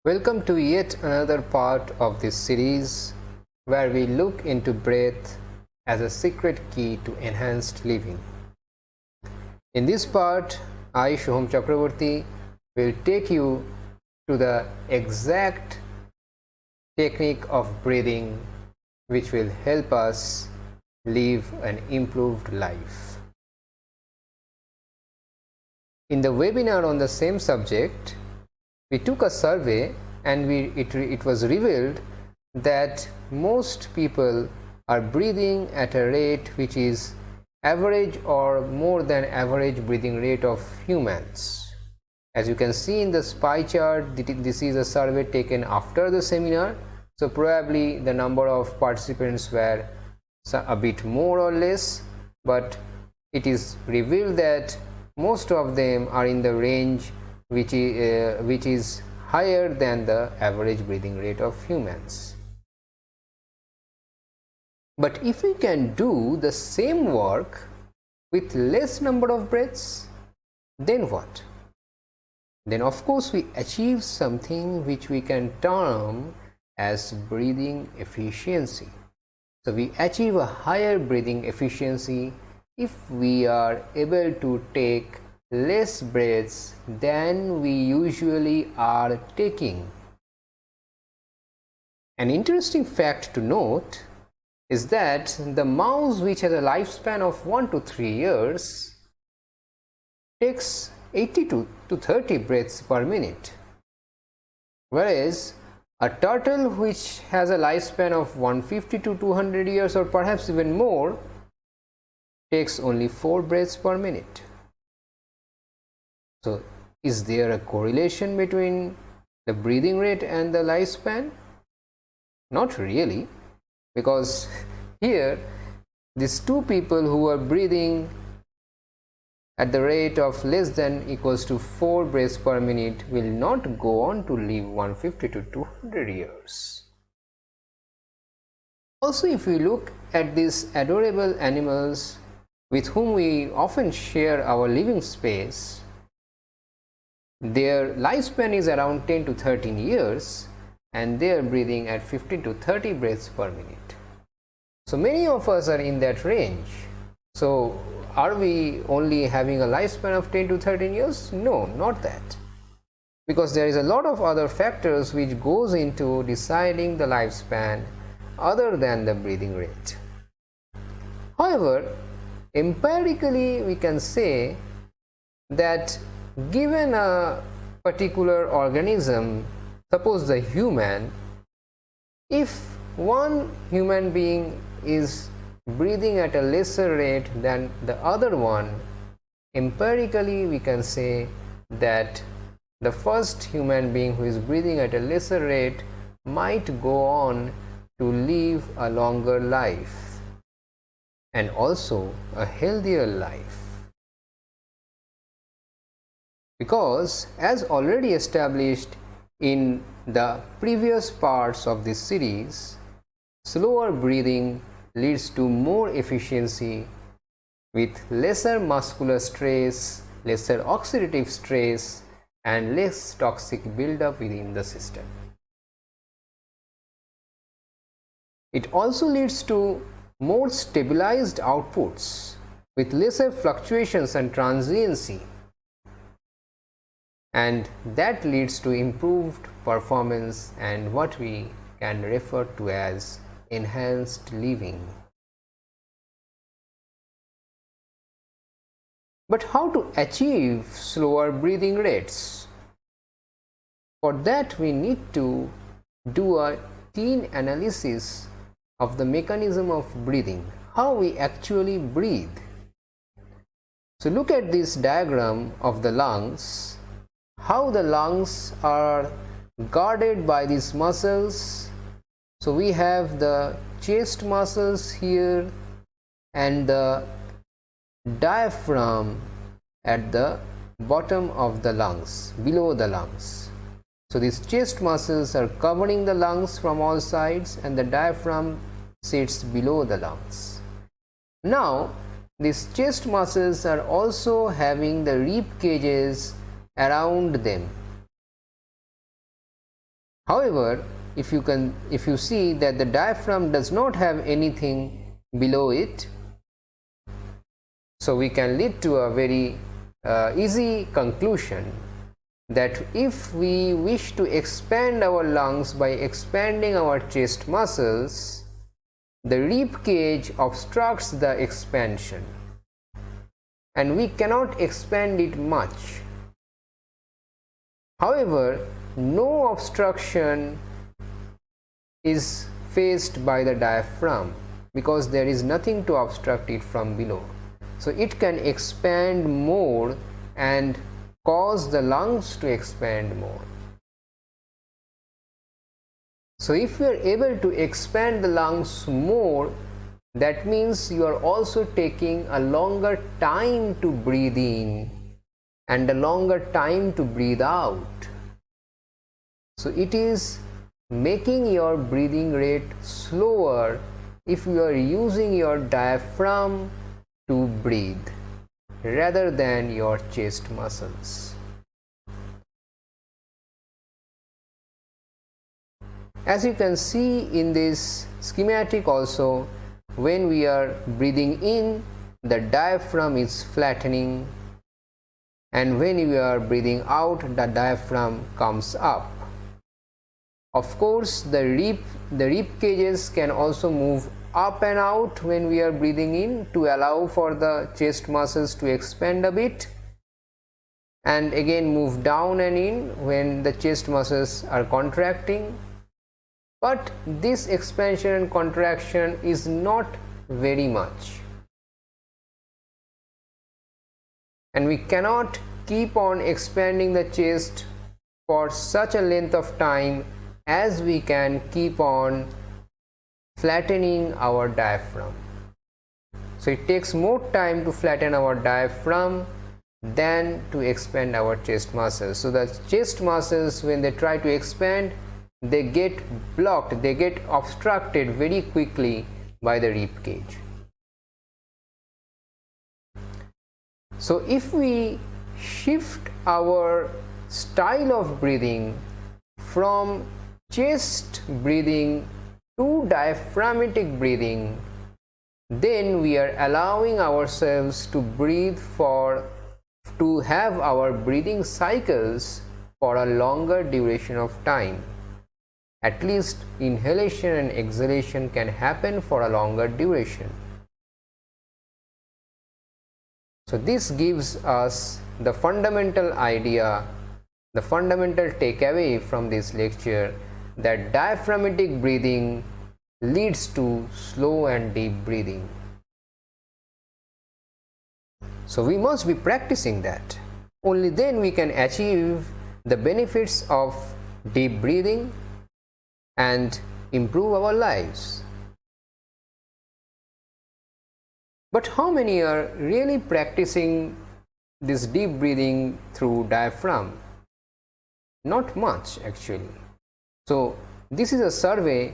Welcome to yet another part of this series where we look into breath as a secret key to enhanced living. In this part, I, Sohom Chakrabarty, will take you to the exact technique of breathing which will help us live an improved life. In the webinar on the same subject, we took a survey and it was revealed that most people are breathing at a rate which is average or more than average breathing rate of humans. As you can see in this pie chart, this is a survey taken after the seminar, so probably the number of participants were a bit more or less, but it is revealed that most of them are in the range which is higher than the average breathing rate of humans. But if we can do the same work with less number of breaths, then what? Then of course we achieve something which we can term as breathing efficiency. So we achieve a higher breathing efficiency if we are able to take less breaths than we usually are taking. An interesting fact to note is that the mouse, which has a lifespan of 1 to 3 years, takes 80 to 30 breaths per minute, whereas a turtle which has a lifespan of 150 to 200 years or perhaps even more takes only 4 breaths per minute. So, is there a correlation between the breathing rate and the lifespan? Not really, because here these two people who are breathing at the rate of less than equals to 4 breaths per minute will not go on to live 150 to 200 years. Also, if we look at these adorable animals with whom we often share our living space, their lifespan is around 10 to 13 years and they are breathing at 15 to 30 breaths per minute. So many of us are in that range. So are we only having a lifespan of 10 to 13 years? No, not that. Because there is a lot of other factors which goes into deciding the lifespan other than the breathing rate. However, empirically we can say that given a particular organism, suppose the human, if one human being is breathing at a lesser rate than the other one, empirically we can say that the first human being who is breathing at a lesser rate might go on to live a longer life and also a healthier life. Because as already established in the previous parts of this series, slower breathing leads to more efficiency with lesser muscular stress, lesser oxidative stress, and less toxic buildup within the system. It also leads to more stabilized outputs with lesser fluctuations and transiency, and that leads to improved performance and what we can refer to as enhanced living. But how to achieve slower breathing rates? For that we need to do a keen analysis of the mechanism of breathing, how we actually breathe. So look at this diagram of the lungs, how the lungs are guarded by these muscles. So we have the chest muscles here and the diaphragm at the bottom of the lungs, below the lungs. So these chest muscles are covering the lungs from all sides and the diaphragm sits below the lungs. Now these chest muscles are also having the rib cages around them. However, if you see that the diaphragm does not have anything below it, so we can lead to a very easy conclusion that if we wish to expand our lungs by expanding our chest muscles, the rib cage obstructs the expansion and we cannot expand it much. However, no obstruction is faced by the diaphragm because there is nothing to obstruct it from below. So it can expand more and cause the lungs to expand more. So if you are able to expand the lungs more, that means you are also taking a longer time to breathe in and a longer time to breathe out. So it is making your breathing rate slower if you are using your diaphragm to breathe rather than your chest muscles. As you can see in this schematic also, when we are breathing in, the diaphragm is flattening, and when we are breathing out, the diaphragm comes up. Of course, the rib cages can also move up and out when we are breathing in to allow for the chest muscles to expand a bit, and again move down and in when the chest muscles are contracting. But this expansion and contraction is not very much, and we cannot keep on expanding the chest for such a length of time as we can keep on flattening our diaphragm. So it takes more time to flatten our diaphragm than to expand our chest muscles. So the chest muscles, when they try to expand, they get blocked, they get obstructed very quickly by the rib cage. So if we shift our style of breathing from chest breathing to diaphragmatic breathing, then we are allowing ourselves to to have our breathing cycles for a longer duration of time. At least inhalation and exhalation can happen for a longer duration. So this gives us the fundamental idea, the fundamental takeaway from this lecture, that diaphragmatic breathing leads to slow and deep breathing. So we must be practicing that. Only then we can achieve the benefits of deep breathing and improve our lives. But how many are really practicing this deep breathing through diaphragm? Not much actually. So this is a survey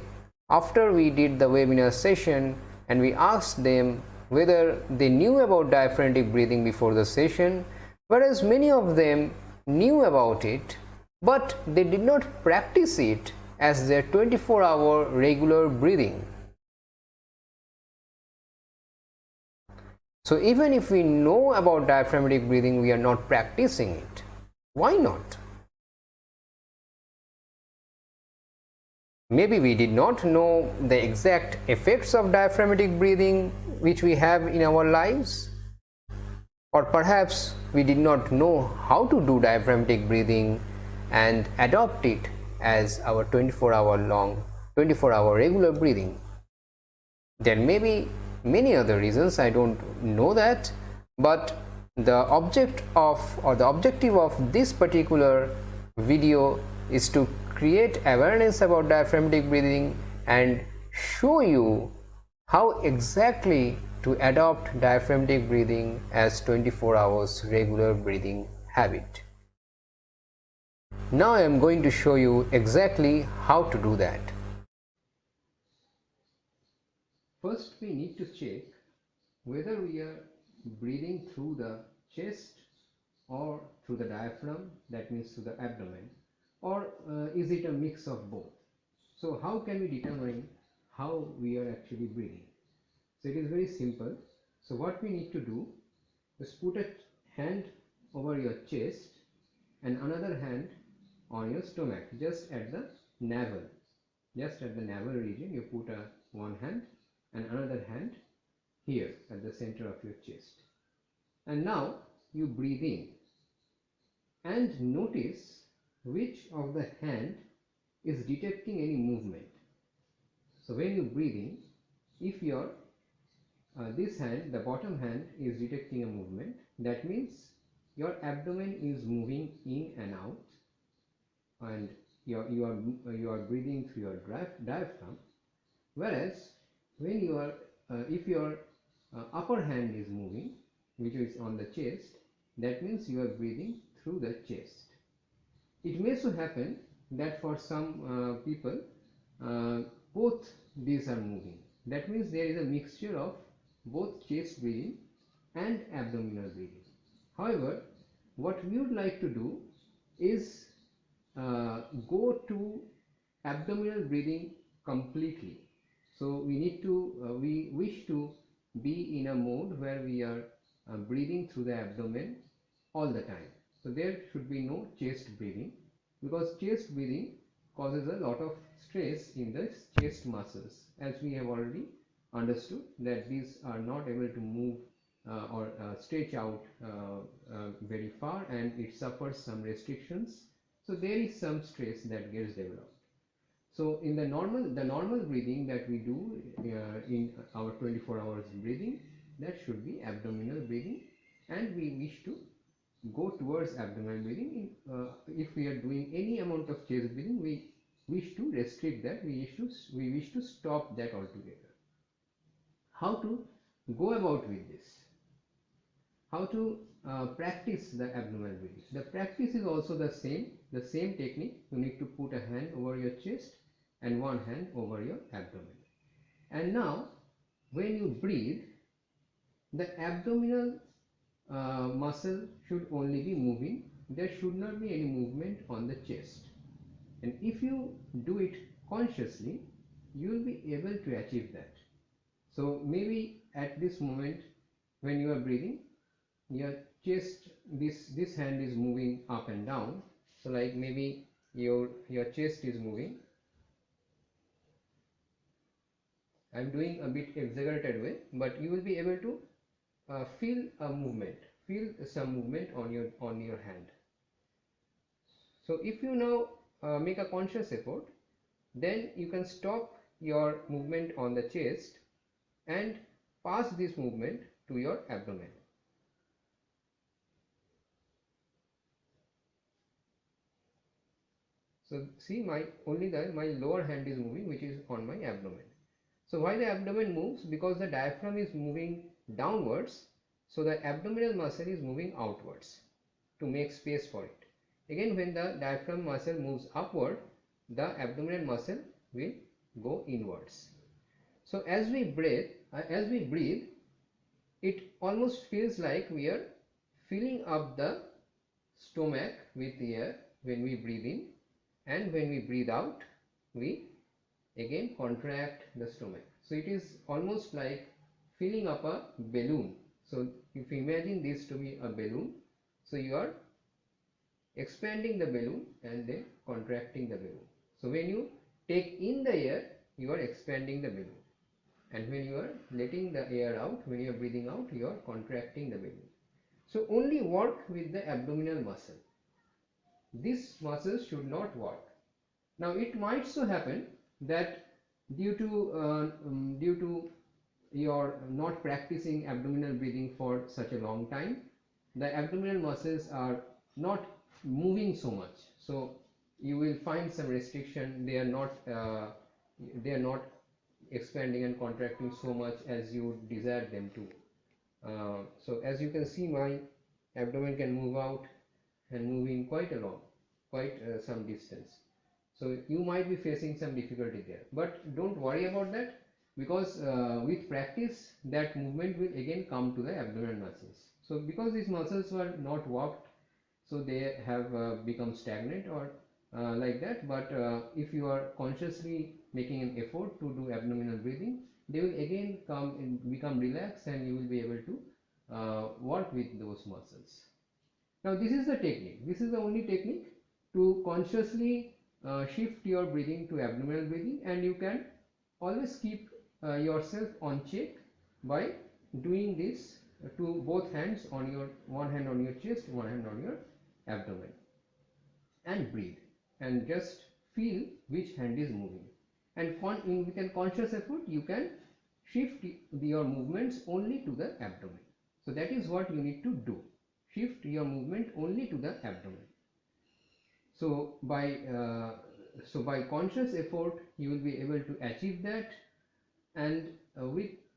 after we did the webinar session, and we asked them whether they knew about diaphragmatic breathing before the session, whereas many of them knew about it, but they did not practice it as their 24-hour regular breathing. So even if we know about diaphragmatic breathing, we are not practicing it. Why not? Maybe we did not know the exact effects of diaphragmatic breathing which we have in our lives, or perhaps we did not know how to do diaphragmatic breathing and adopt it as our 24-hour regular breathing. There may be many other reasons, I don't know that, but the objective of this particular video is to create awareness about diaphragmatic breathing and show you how exactly to adopt diaphragmatic breathing as 24 hours regular breathing habit. Now I am going to show you exactly how to do that. First, we need to check whether we are breathing through the chest or through the diaphragm, that means through the abdomen. or is it a mix of both? So how can we determine how we are actually breathing? So it is very simple. So what we need to do is put a hand over your chest and another hand on your stomach, just at the navel. Just at the navel region, you put one hand and another hand here at the center of your chest. And now you breathe in and notice which of the hand is detecting any movement. So when you breathe in, if your this hand, the bottom hand, is detecting a movement, that means your abdomen is moving in and out, and you are breathing through your diaphragm. Whereas when you are if your upper hand is moving, which is on the chest, that means you are breathing through the chest. It may so happen that for some people both these are moving. That means there is a mixture of both chest breathing and abdominal breathing. However, what we would like to do is go to abdominal breathing completely. So we wish to be in a mode where we are breathing through the abdomen all the time. So there should be no chest breathing, because chest breathing causes a lot of stress in the chest muscles, as we have already understood that these are not able to move or stretch out very far, and it suffers some restrictions. So there is some stress that gets developed. So in the normal breathing that we do in our 24 hours breathing, that should be abdominal breathing, and we wish to go towards abdominal breathing. If we are doing any amount of chest breathing, we wish to restrict that. We wish to stop that altogether. How to go about with this? How to practice the abdominal breathing? The practice is also the same technique. You need to put a hand over your chest and one hand over your abdomen. And now when you breathe, the abdominal muscle should only be moving. There should not be any movement on the chest. And if you do it consciously, you will be able to achieve that. So maybe at this moment when you are breathing, your chest, this hand is moving up and down. So like maybe your chest is moving. I am doing a bit exaggerated way, but you will be able to feel a movement, feel some movement on your hand. So if you now make a conscious effort, then you can stop your movement on the chest and pass this movement to your abdomen. So see, my lower hand is moving, which is on my abdomen. So why the abdomen moves? Because the diaphragm is moving downwards, so the abdominal muscle is moving outwards to make space for it. Again, when the diaphragm muscle moves upward, the abdominal muscle will go inwards. So as we breathe, it almost feels like we are filling up the stomach with air when we breathe in, and when we breathe out, we again contract the stomach. So it is almost like filling up a balloon. So if you imagine this to be a balloon, so you are expanding the balloon and then contracting the balloon. So when you take in the air, you are expanding the balloon, and when you are letting the air out, when you are breathing out, you are contracting the balloon. So only work with the abdominal muscle. This muscle should not work. Now it might so happen that due to your not practicing abdominal breathing for such a long time, the abdominal muscles are not moving so much. So you will find some restriction. They are not expanding and contracting so much as you would desire them to. So as you can see, my abdomen can move out and move in quite some distance. So you might be facing some difficulty there, but don't worry about that, because with practice that movement will again come to the abdominal muscles. So because these muscles were not worked, so they have become stagnant, or like that, but if you are consciously making an effort to do abdominal breathing, they will again become relaxed, and you will be able to work with those muscles. Now this is the technique. This is the only technique to consciously shift your breathing to abdominal breathing, and you can always keep yourself on check by doing this to both hands, on your one hand on your chest, one hand on your abdomen, and breathe and just feel which hand is moving. And with a conscious effort you can shift your movements only to the abdomen. So that is what you need to do. Shift your movement only to the abdomen. So by conscious effort you will be able to achieve that, and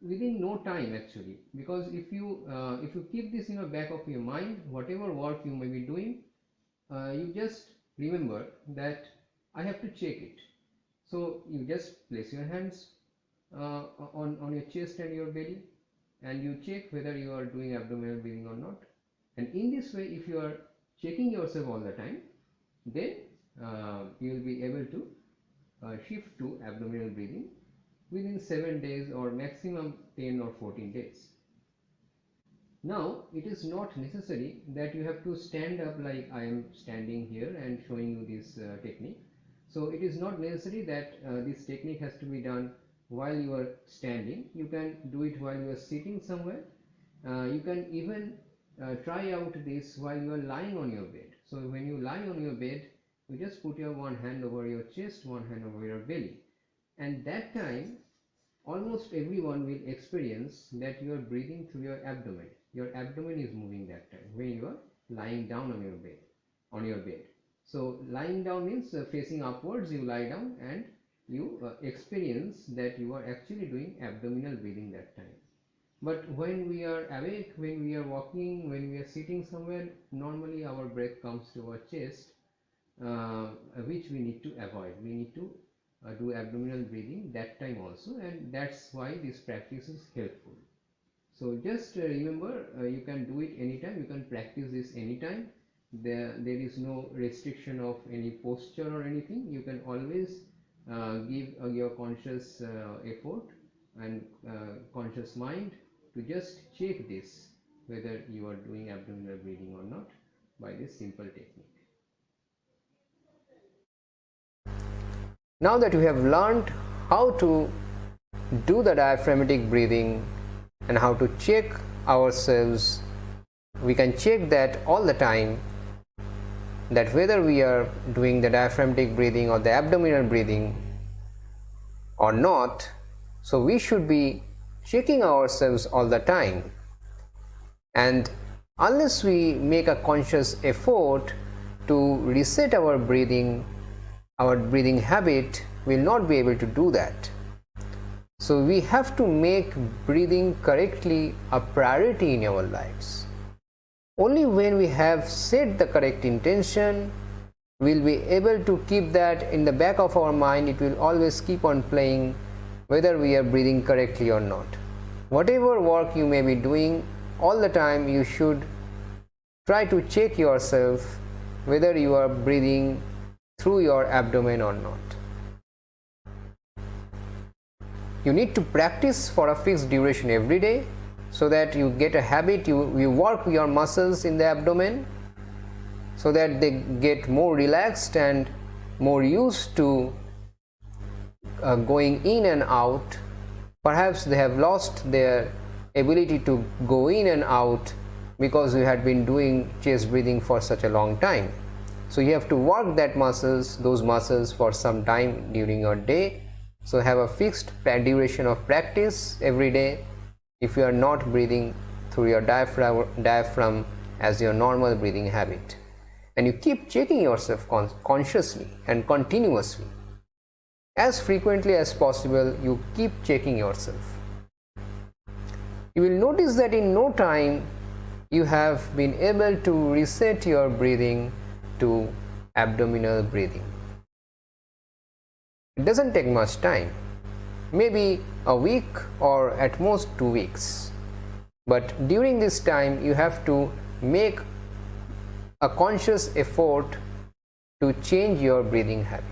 within no time actually, because if you keep this in the back of your mind, whatever work you may be doing, you just remember that I have to check it. So you just place your hands on your chest and your belly, and you check whether you are doing abdominal breathing or not. And in this way, if you are checking yourself all the time, then you will be able to shift to abdominal breathing within 7 days or maximum 10 or 14 days. Now it is not necessary that you have to stand up like I am standing here and showing you this technique. So it is not necessary that this technique has to be done while you are standing. You can do it while you are sitting somewhere. You can even try out this while you are lying on your bed. So when you lie on your bed, you just put your one hand over your chest, one hand over your belly, and that time almost everyone will experience that you are breathing through your abdomen. Your abdomen is moving that time when you are lying down on your bed. So lying down means facing upwards, you lie down and you experience that you are actually doing abdominal breathing that time. But when we are awake, when we are walking, when we are sitting somewhere, normally our breath comes to our chest, which we need to avoid. We need to do abdominal breathing that time also, and that's why this practice is helpful. So just remember, you can do it anytime, you can practice this anytime. There is no restriction of any posture or anything. You can always give your conscious effort and conscious mind to just check this, whether you are doing abdominal breathing or not, by this simple technique. Now that we have learned how to do the diaphragmatic breathing and how to check ourselves, we can check that all the time, that whether we are doing the diaphragmatic breathing or the abdominal breathing or not. So we should be checking ourselves all the time, and unless we make a conscious effort to reset our breathing habit, will not be able to do that. So we have to make breathing correctly a priority in our lives. Only when we have set the correct intention, we'll be able to keep that in the back of our mind. It will always keep on playing whether we are breathing correctly or not. Whatever work you may be doing, all the time you should try to check yourself whether you are breathing through your abdomen or not. You need to practice for a fixed duration every day, so that you get a habit, you work your muscles in the abdomen so that they get more relaxed and more used to going in and out. Perhaps they have lost their ability to go in and out because you had been doing chest breathing for such a long time. So you have to work those muscles for some time during your day. So have a fixed duration of practice every day. If you are not breathing through your diaphragm as your normal breathing habit, and you keep checking yourself consciously and continuously, as frequently as possible, you keep checking yourself, you will notice that in no time you have been able to reset your breathing to abdominal breathing. It doesn't take much time, maybe a week or at most 2 weeks. But during this time you have to make a conscious effort to change your breathing habit.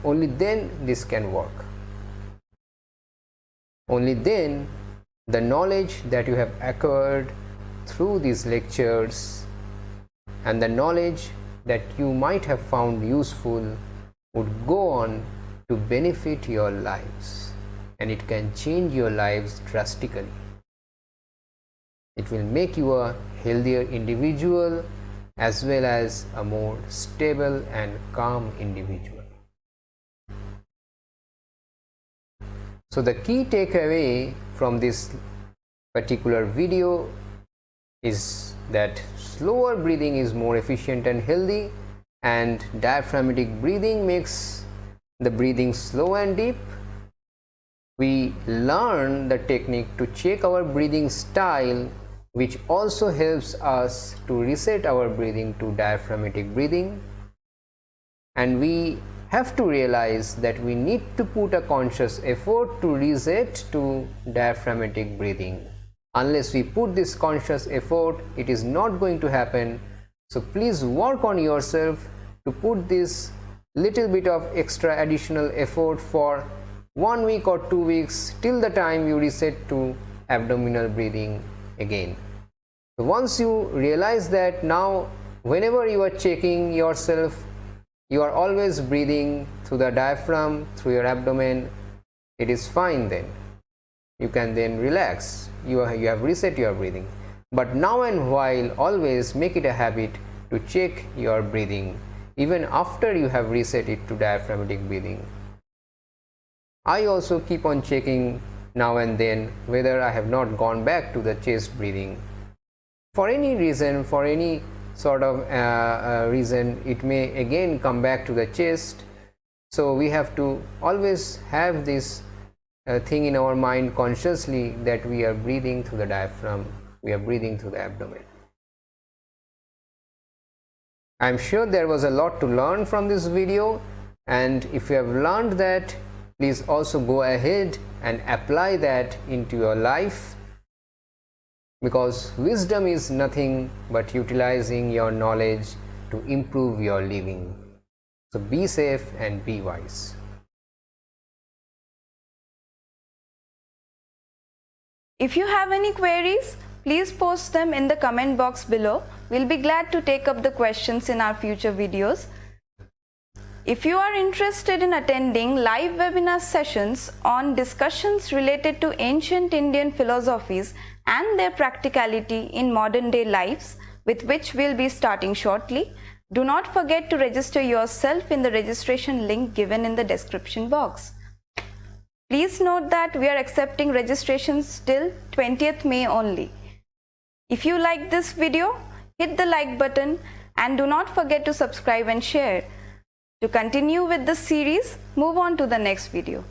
Only then this can work. Only then the knowledge that you have acquired through these lectures and the knowledge that you might have found useful would go on to benefit your lives, and it can change your lives drastically. It will make you a healthier individual as well as a more stable and calm individual. So the key takeaway from this particular video is that slower breathing is more efficient and healthy, and diaphragmatic breathing makes the breathing slow and deep. We learn the technique to check our breathing style, which also helps us to reset our breathing to diaphragmatic breathing. And we have to realize that we need to put a conscious effort to reset to diaphragmatic breathing. Unless we put this conscious effort, it is not going to happen. So please work on yourself to put this little bit of extra additional effort for 1 week or 2 weeks till the time you reset to abdominal breathing again. So once you realize that now whenever you are checking yourself, you are always breathing through the diaphragm, through your abdomen, it is fine then. You can then relax. You have reset your breathing. But now and while, always make it a habit to check your breathing even after you have reset it to diaphragmatic breathing. I also keep on checking now and then whether I have not gone back to the chest breathing. For any reason, for any sort of reason, it may again come back to the chest. So we have to always have this thing in our mind consciously that we are breathing through the diaphragm, we are breathing through the abdomen. I am sure there was a lot to learn from this video, and if you have learned that, please also go ahead and apply that into your life, because wisdom is nothing but utilizing your knowledge to improve your living. So be safe and be wise. If you have any queries, please post them in the comment box below. We'll be glad to take up the questions in our future videos. If you are interested in attending live webinar sessions on discussions related to ancient Indian philosophies and their practicality in modern day lives, with which we'll be starting shortly, do not forget to register yourself in the registration link given in the description box. Please note that we are accepting registrations till 20th May only. If you like this video, hit the like button and do not forget to subscribe and share. To continue with this series, move on to the next video.